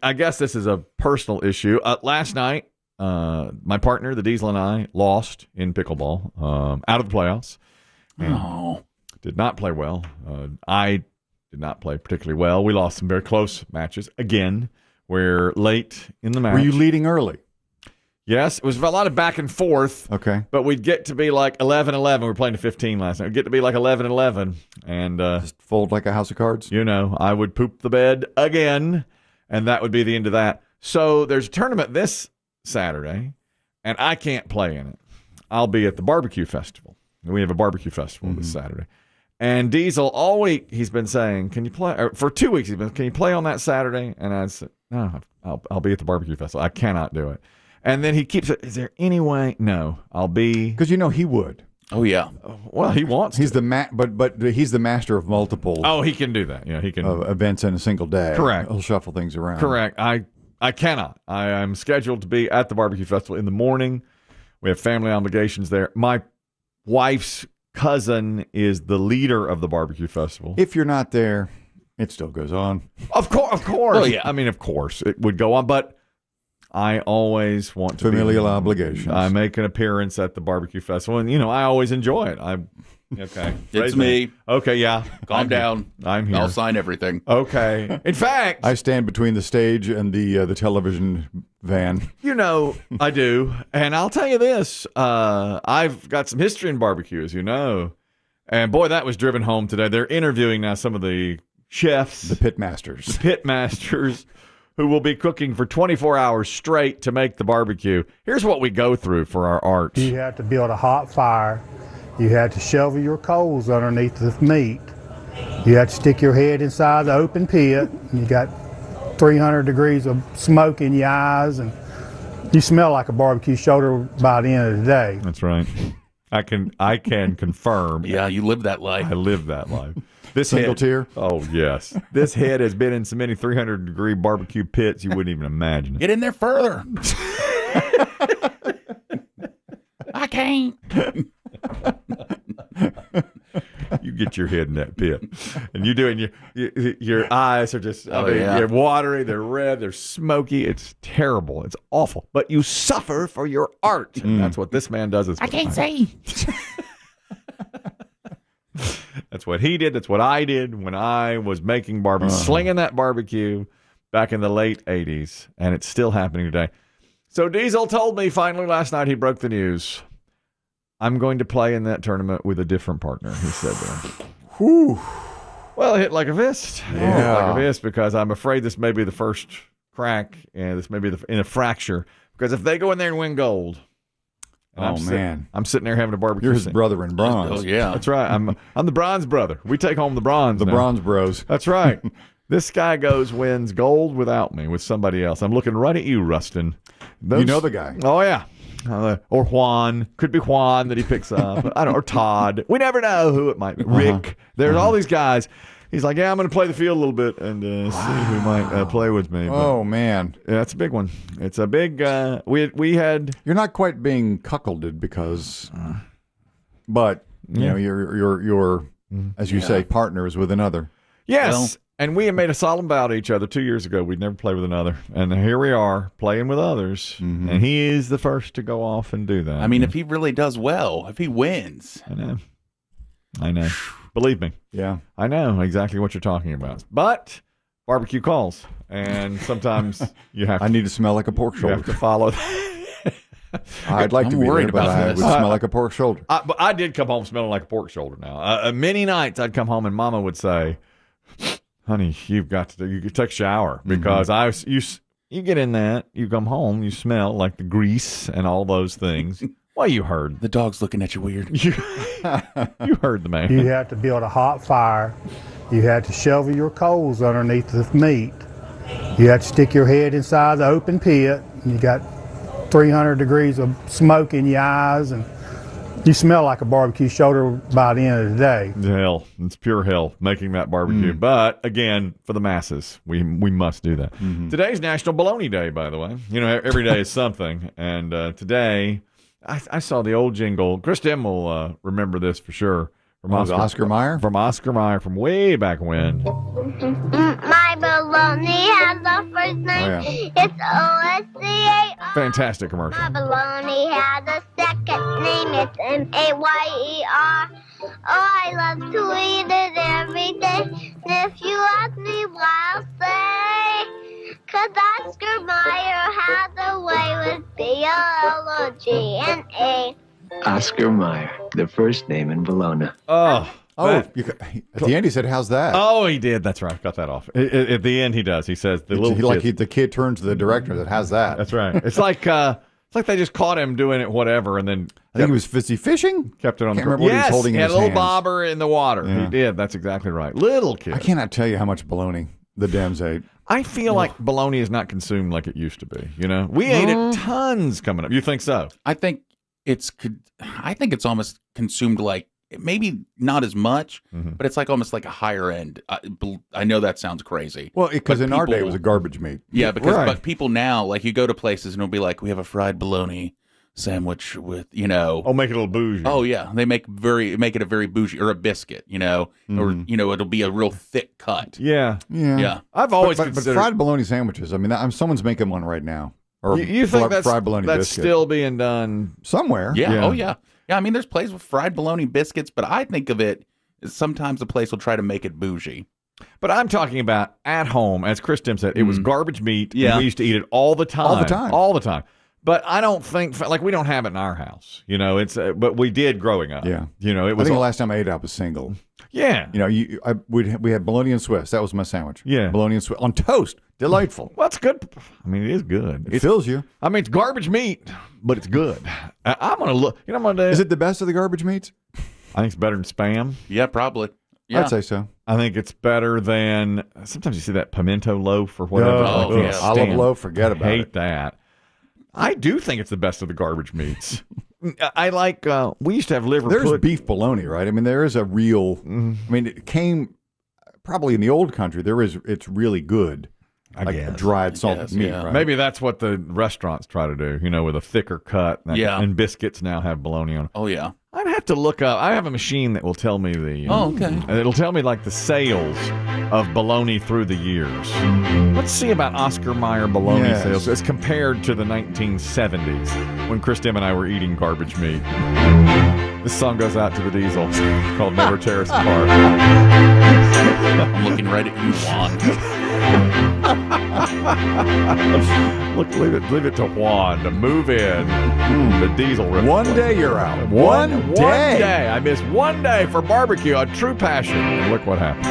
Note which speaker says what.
Speaker 1: I guess this is a personal issue. Last night, my partner, the Diesel, and I lost in pickleball, out of the playoffs. Did not play well. I did not play particularly well. We lost some very close matches. Again, we're late in the match.
Speaker 2: Were you leading early?
Speaker 1: Yes, it was a lot of back and forth.
Speaker 2: Okay.
Speaker 1: But we'd get to be like 11-11. We were playing to 15 last night. We'd get to be like 11-11. And
Speaker 2: just fold like a house of cards?
Speaker 1: I would poop the bed again, and that would be the end of that. So there's a tournament this Saturday, and I can't play in it. I'll be at the BBQ Festival. We have a barbecue festival this Saturday. And Diesel, all week, he's been saying, can you play? Or for 2 weeks, can you play on that Saturday? And I said, no, I'll be at the barbecue festival. I cannot do it. And then he keeps it, is there any way? No, I'll be.
Speaker 2: Because he would.
Speaker 3: Oh, yeah.
Speaker 1: Well, he wants
Speaker 2: he's
Speaker 1: to.
Speaker 2: But he's the master of multiple.
Speaker 1: Oh, he can do that. Yeah, he can.
Speaker 2: Events in a single day.
Speaker 1: Correct.
Speaker 2: He'll shuffle things around.
Speaker 1: Correct. I cannot. I'm scheduled to be at the barbecue festival in the morning. We have family obligations there. My wife's cousin is the leader of the barbecue festival.
Speaker 2: If you're not there, it still goes on.
Speaker 1: Of course. Oh, yeah. I mean, of course it would go on, but I always want to
Speaker 2: familial obligations.
Speaker 1: I make an appearance at the barbecue festival, and I always enjoy it. Okay,
Speaker 3: it's me.
Speaker 1: Okay, yeah.
Speaker 3: Calm down.
Speaker 1: I'm here.
Speaker 3: I'll sign everything.
Speaker 1: Okay. In fact,
Speaker 2: I stand between the stage and the television van.
Speaker 1: I do, and I'll tell you this: I've got some history in barbecue, as you know, and boy, that was driven home today. They're interviewing now some of the chefs,
Speaker 2: the
Speaker 1: pitmasters. Who will be cooking for 24 hours straight to make the barbecue. Here's what we go through for our art.
Speaker 4: You have to build a hot fire. You have to shovel your coals underneath the meat. You have to stick your head inside the open pit. You got 300 degrees of smoke in your eyes, and you smell like a barbecue shoulder by the end of the day.
Speaker 1: That's right. I can confirm.
Speaker 3: Yeah, you live that life.
Speaker 1: I live that life. This
Speaker 2: single tier?
Speaker 1: Oh, yes. This head has been in so many 300-degree barbecue pits you wouldn't even imagine.
Speaker 3: Get in there further. I can't.
Speaker 1: You get your head in that pit. And you do it, your eyes are just, they're watery, they're red, they're smoky. It's terrible. It's awful. But you suffer for your art. And that's what this man does.
Speaker 3: I can't see.
Speaker 1: That's what he did. That's what I did when I was making barbecue, slinging that barbecue back in the late 80s. And it's still happening today. So Diesel told me finally last night, he broke the news. I'm going to play in that tournament with a different partner, he said there.
Speaker 2: Whew.
Speaker 1: Well, hit like a fist.
Speaker 2: Yeah.
Speaker 1: Like a fist, because I'm afraid this may be the first crack, and this may be in a fracture. Because if they go in there and win gold, and I'm sitting there having a barbecue.
Speaker 2: You're his brother in bronze.
Speaker 3: Oh, yeah.
Speaker 1: That's right. I'm the bronze brother. We take home the bronze.
Speaker 2: The
Speaker 1: now.
Speaker 2: bronze bros.
Speaker 1: That's right. This guy wins gold without me, with somebody else. I'm looking right at you, Rustin.
Speaker 2: You know the guy.
Speaker 1: Oh, yeah. Or Juan. Could be Juan that he picks up. Or Todd. We never know who it might be. Rick. There's all these guys. He's like, yeah, I'm going to play the field a little bit and see who might play with me.
Speaker 2: But, man.
Speaker 1: Yeah, that's a big one. It's a big, we had.
Speaker 2: You're not quite being cuckolded because, but, you know, your as you say, partner is with another.
Speaker 1: Yes.
Speaker 3: Well,
Speaker 1: and we had made a solemn vow to each other 2 years ago. We'd never play with another. And here we are playing with others. Mm-hmm. And he is the first to go off and do that.
Speaker 3: I mean, if he really does well, if he wins.
Speaker 1: I know. Believe me.
Speaker 2: Yeah.
Speaker 1: I know exactly what you're talking about. But barbecue calls. And sometimes you have to.
Speaker 2: I need to smell like a pork shoulder.
Speaker 1: You have to follow that.
Speaker 2: I'd like to be
Speaker 3: worried
Speaker 2: there, but
Speaker 3: about
Speaker 2: I
Speaker 3: this.
Speaker 2: would smell like a pork shoulder.
Speaker 1: But I did come home smelling like a pork shoulder now. Many nights I'd come home and Mama would say, honey, you take a shower. Because you get in that, you come home, you smell like the grease and all those things. Well, you heard.
Speaker 3: The dog's looking at you weird.
Speaker 1: You heard the man.
Speaker 4: You have to build a hot fire. You have to shovel your coals underneath the meat. You have to stick your head inside the open pit. You got 300 degrees of smoke in your eyes, and you smell like a barbecue shoulder by the end of the day.
Speaker 1: Hell. It's pure hell making that barbecue. But, again, for the masses, we must do that. Today's National Bologna Day, by the way. You know, every day is something. And today, I saw the old jingle. Chris Demm will remember this for sure.
Speaker 2: From Oscar Mayer?
Speaker 1: From Oscar Mayer from way back when.
Speaker 5: My Baloney has a first name. It's O-S-C-A-R.
Speaker 1: Fantastic commercial.
Speaker 5: My Baloney has a second name. It's M-A-Y-E-R. Oh, I love to eat it every day. And if you ask me why, I'll say, 'cause Oscar Mayer has a way with B-O-L-O-G-N-A.
Speaker 6: Oscar Mayer, the first name in Bologna.
Speaker 1: Oh.
Speaker 2: At the end he said, "How's that?"
Speaker 1: Oh, he did. That's right. Got that off. At the end, he does. He says the little kid.
Speaker 2: The kid turns to the director that has that.
Speaker 1: That's right. It's like they just caught him doing it, whatever, and then
Speaker 2: I think he was fishing.
Speaker 1: kept it on.
Speaker 2: Can't remember what he was holding in
Speaker 1: he had
Speaker 2: his
Speaker 1: a little
Speaker 2: hands.
Speaker 1: bobber in the water.
Speaker 2: Yeah.
Speaker 1: He did. That's exactly right. Little kid.
Speaker 2: I cannot tell you how much bologna the Demms ate.
Speaker 1: I feel like bologna is not consumed like it used to be. You know, we ate it tons coming up. You think so?
Speaker 3: I think it's almost consumed like maybe not as much, but it's like almost like a higher end. I know that sounds crazy.
Speaker 2: Well, because
Speaker 3: but
Speaker 2: in our day it
Speaker 3: people-
Speaker 2: was a garbage meat.
Speaker 3: Yeah, because
Speaker 1: Right.
Speaker 3: but people now, like, you go to places and it'll be like, we have a fried bologna sandwich with,
Speaker 1: Oh, make it a little bougie.
Speaker 3: Oh yeah, they make it a very bougie, or a biscuit, or it'll be a real thick cut.
Speaker 1: yeah.
Speaker 3: Yeah.
Speaker 1: I've always
Speaker 2: but
Speaker 1: considered.
Speaker 2: fried bologna sandwiches. I mean, someone's making one right now. Or
Speaker 1: you think
Speaker 2: fried bologna
Speaker 1: that's
Speaker 2: biscuit.
Speaker 1: still being done?
Speaker 2: somewhere?
Speaker 3: Yeah.
Speaker 1: Yeah.
Speaker 3: Oh yeah. Yeah. I mean, there's places with fried bologna biscuits, but I think of it as sometimes a place will try to make it bougie.
Speaker 1: But I'm talking about at home, as Chris Demm said, it was garbage meat.
Speaker 3: Yeah.
Speaker 1: And we used to eat it all the time.
Speaker 2: All the time.
Speaker 1: All the time. But I don't think, like, we don't have it in our house. It's, but we did growing up.
Speaker 2: Yeah.
Speaker 1: It
Speaker 2: I
Speaker 1: was.
Speaker 2: think the last time I ate it, I was single.
Speaker 1: Yeah.
Speaker 2: We had bologna and Swiss. That was my sandwich.
Speaker 1: Yeah.
Speaker 2: Bologna and Swiss on toast. Delightful.
Speaker 1: Well, it's good. I mean, it is good.
Speaker 2: It fills you.
Speaker 1: I mean, it's garbage meat, but it's good. I'm going to look. You know what I'm going to do?
Speaker 2: Is it the best of the garbage meats?
Speaker 1: I think it's better than Spam.
Speaker 3: Yeah, probably. Yeah.
Speaker 2: I'd say so.
Speaker 1: I think it's better than, sometimes you see that pimento loaf or whatever.
Speaker 3: Oh,
Speaker 1: I can't
Speaker 3: yeah.
Speaker 2: Olive
Speaker 1: stand-
Speaker 2: loaf, forget about
Speaker 1: hate
Speaker 2: it.
Speaker 1: that. I do think it's the best of the garbage meats. I like, we used to have liver
Speaker 2: There's
Speaker 1: pudding.
Speaker 2: beef bologna, right? I mean, there is a real. I mean, it came probably in the old country. It's really good, like
Speaker 1: guess.
Speaker 2: dried salted
Speaker 3: guess,
Speaker 2: meat.
Speaker 3: yeah.
Speaker 2: Right?
Speaker 1: Maybe that's what the restaurants try to do, with a thicker cut.
Speaker 3: Yeah.
Speaker 1: And biscuits now have bologna on it.
Speaker 3: Oh yeah.
Speaker 1: I'd have to look up. I have a machine that will tell me the.
Speaker 3: Oh, okay.
Speaker 1: It'll tell me like the sales of bologna through the years. Let's see about Oscar Mayer bologna
Speaker 2: Yes.
Speaker 1: sales as compared to the 1970s when Chris Demm and I were eating garbage meat. This song goes out to the Diesel called "Never Tear Us Apart."
Speaker 3: I'm looking right at you, Juan.
Speaker 1: Look, leave it to Juan to move in. The Diesel.
Speaker 2: One day you're out.
Speaker 1: One day. I miss one day for barbecue, a true passion. And look what happens.